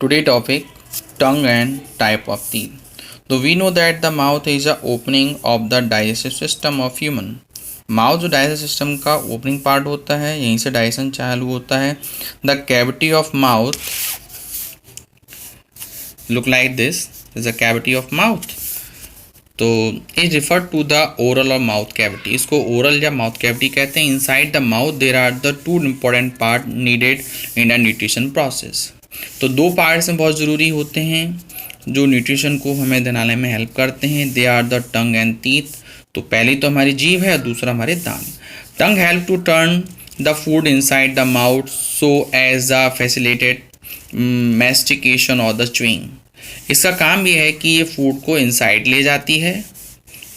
Today topic tongue and type of teeth. So we know that the mouth is a opening of the digestive system of human. Mouth जो digestive system का opening part होता है, यहीं से digestion चालू होता है. The cavity of mouth look like this is a cavity of mouth. तो is refer to the oral और माउथ कैविटी. इसको ओरल या माउथ कैविटी कहते हैं. Inside the mouth there are the two important part needed in the nutrition process. तो दो parts में बहुत ज़रूरी होते हैं जो न्यूट्रिशन को हमें देने में हेल्प करते हैं. They are the tongue and teeth. तो पहली तो हमारी जीभ है, दूसरा हमारे दांत. Tongue help to turn the food inside the mouth so as the facilitated mastication और द च्यूइंग. इसका काम ये है कि ये फूड को इनसाइड ले जाती है,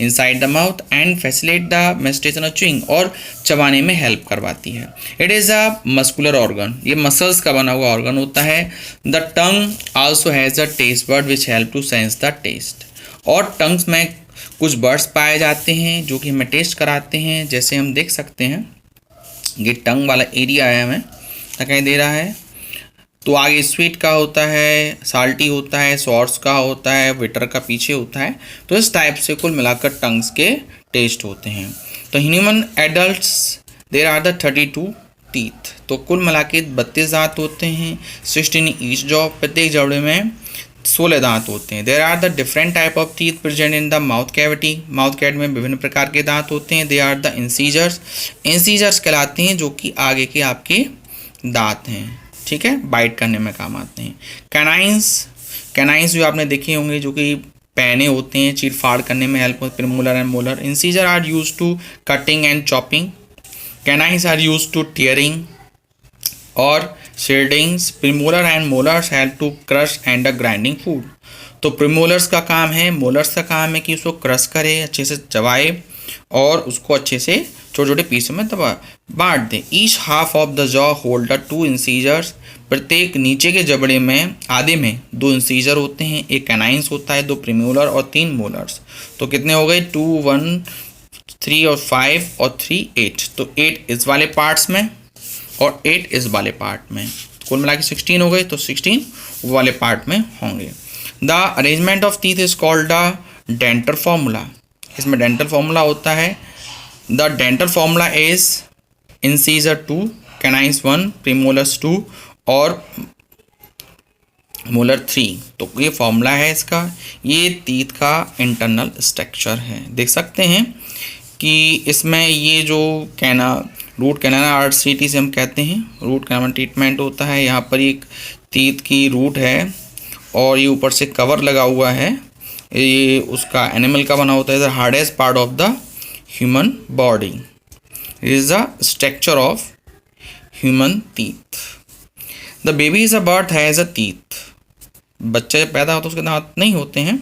inside the mouth, and facilitate the mastication और च्यूइंग, और चबाने में हेल्प करवाती है. It is a muscular organ. ये मसल्स का बना हुआ ऑर्गन होता है. The tongue also has a taste bud which help to sense the taste. और टंग्स में कुछ बर्ड्स पाए जाते हैं जो कि हमें टेस्ट कराते हैं. जैसे हम देख सकते हैं ये टंग वाला एरिया है, हमें दिखाई दे रहा है. तो आगे स्वीट का होता है, साल्टी होता है, सॉर्स का होता है, विटर का पीछे होता है. तो इस टाइप से कुल मिलाकर टंग्स के टेस्ट होते हैं. तो human adults there are the 32 teeth. तो कुल मिला के 32 दांत होते हैं. 16 ईच जॉ. प्रत्येक जबड़े में 16 दांत होते हैं. There are the different type of teeth present in the mouth cavity. Mouth cavity में विभिन्न प्रकार के दांत होते हैं. They are the incisors. Incisors कहलाते हैं जो कि आगे के आपके दांत हैं, ठीक है, बाइट करने में काम आते हैं. कैनाइंस. कैनाइंस जो आपने देखे होंगे जो कि पैने होते हैं, चीर फाड़ करने में हेल्प होती है. Molar and molar. Incisor are use to cutting and chopping. Canines are use to tearing और shreddings. Premolar and molars help to crush and grinding food. तो प्रीमोलर्स का काम है, मोलर्स का काम है कि उसको क्रश करे, अच्छे से चबाए और उसको अच्छे से छोटे छोटे पीसों में बांट दें. Each half of the jaw hold the 2 incisors. प्रत्येक नीचे के जबड़े में आधे में 2 इंसीजर होते हैं. एक कैनाइंस होता है, 2 प्रीमोलर और 3 मोलर्स. तो कितने हो गए? 2, 1, 3 और 5 और 3, 8. तो 8 इस वाले पार्ट्स में और 8 इस वाले पार्ट में. कुल मिला के 16 हो गए. तो 16 वाले पार्ट में होंगे. The arrangement of teeth is called the dental formula. इसमें डेंटल फॉर्मूला होता है. The dental formula is incisor 2, canines 1, premolars 2 और मोलर 3. तो ये फॉर्मूला है इसका. ये टीथ का इंटरनल स्ट्रक्चर है. देख सकते हैं कि इसमें ये जो रूट कैनाल आर्टरीटी से हम कहते हैं, रूट कैनाल ट्रीटमेंट होता है. यहाँ पर एक टीथ की रूट है और ये ऊपर से कवर लगा हुआ है. ये उसका एनिमल का बना होता है. The hardest part of the human body is the structure of human teeth. The baby is a birth has a teeth. बच्चा जब पैदा होता है उसके दांत नहीं होते हैं.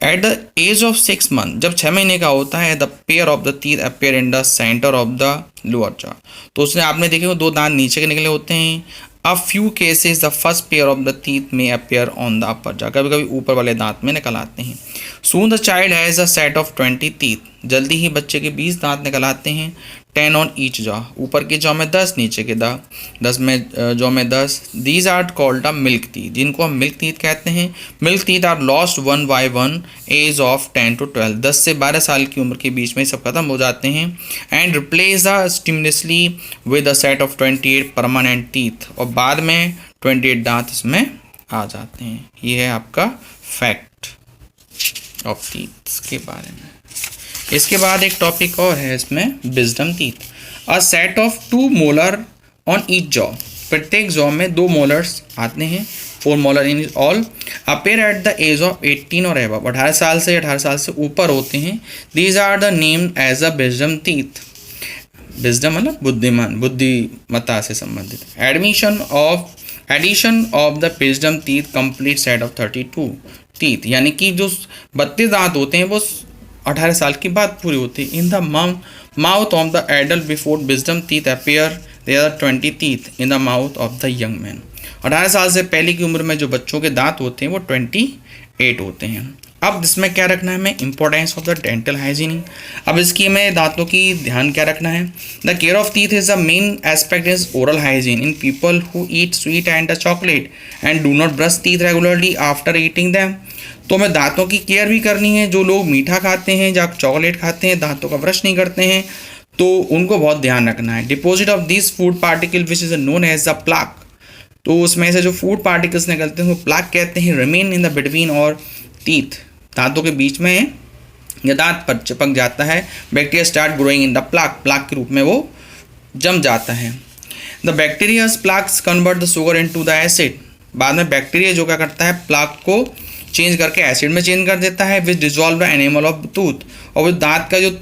At the age of 6 month, जब 6 महीने का होता है, the pair of the teeth appear in the centre of the lower jaw. तो उसने आपने देखे वो 2 दांत नीचे के निकले होते हैं. A few cases the first pair of the teeth may appear on the upper jaw. कभी कभी ऊपर वाले दांत में निकल आते हैं. Soon the child has a set of 20 teeth. जल्दी ही बच्चे के 20 दांत निकल आते हैं. 10 ऑन ईच जॉ. ऊपर के जॉ में 10, नीचे के 10 में जॉ में 10. These are called the milk teeth, जिनको हम मिल्क टीथ कहते हैं. Milk teeth are lost 1 by 1 age of 10 to 12. 10 से 12 साल की उम्र के बीच में सब खत्म हो जाते हैं. And replace the simultaneously with a set of 28 permanent teeth. और बाद में 28 दांत इसमें आ जाते हैं. ये है आपका फैक्ट ऑफ टीथ के बारे में. इसके बाद एक टॉपिक और है इसमें, wisdom teeth. A set of 2 molar on each jaw. प्रत्येक जॉ में 2 मोलर्स आते हैं. 4 molar in all. Appear at the age of 18 और एबव. 18 साल से ऊपर होते हैं. These are the name as a wisdom teeth. विजडम मतलब बुद्धिमान, बुद्धिमत्ता से संबंधित. Addition of the wisdom teeth complete set of 32 teeth. यानी कि जो 32 दांत होते हैं वो 18 साल की बाद पूरी होती है. In the mouth of the adult before wisdom teeth appear there are 20 teeth in the mouth of the young man. 18 साल से पहले की उम्र में जो बच्चों के दांत होते हैं वो 28 होते हैं. अब इसमें क्या रखना है हमें, importance of the dental hygiene. अब इसकी हमें दांतों की ध्यान क्या रखना है, the care of teeth is the main aspect is oral hygiene in people who eat sweet and chocolate and do not brush teeth regularly after eating them. तो हमें दांतों की केयर भी करनी है। जो लोग मीठा खाते हैं या चॉकलेट खाते हैं, दांतों का ब्रश नहीं करते हैं, तो उनको बहुत ध्यान रखना है। Deposit of this food particle which is known as the plaque, तो उसमें से जो फूड पार्टिकल्स निकलते हैं वो प्लाक कहते हैं। रिमेन इन द बिटवीन और टीथ, दांतों के बीच में या दांत पर चिपक जाता है। Bacteria start growing in the plaque, plaque के रूप में वो जम जाता है। The bacterias plaques convert the sugar into the acid, बाद में बैक्टीरिया जो क्या करता है प्लाक को चेंज करके एसिड में चेंज कर देता है। Which dissolve the enamel of tooth, और वो दांत का जो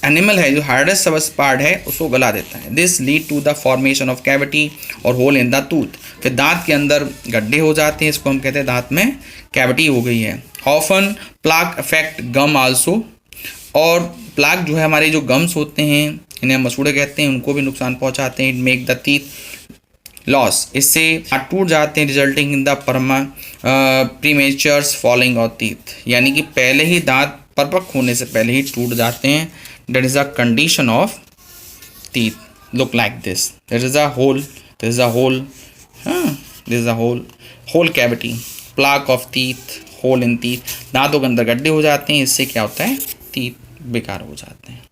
एनिमल है, जो हार्डेस्ट सबस पार्ट है, उसको गला देता है। This lead to the formation of cavity और होल इन द टूथ, फिर दांत के अंदर गड्ढे हो जाते हैं, इसको हम कहते हैं दांत में कैविटी हो गई है। ऑफन प्लाक अफेक्ट गम आल्सो, और प्लाक जो है हमारे जो गम्स होते हैं, इन्हें मसूड़े कहते हैं, उनको भी नुकसान पहुंचाते हैं। It make the teeth loss, इससे दांत टूट जाते हैं। Resulting in the premature falling of teeth, यानी कि पहले ही दांत परिपक्व होने से पहले ही टूट जाते हैं। That is the condition of teeth. Look like this. There is a hole. There is a hole. There is a hole. Hole cavity. Plaque of teeth. Hole in teeth. दांतों के अंदर गड्ढे हो जाते हैं, इससे क्या होता है, teeth बेकार हो जाते हैं।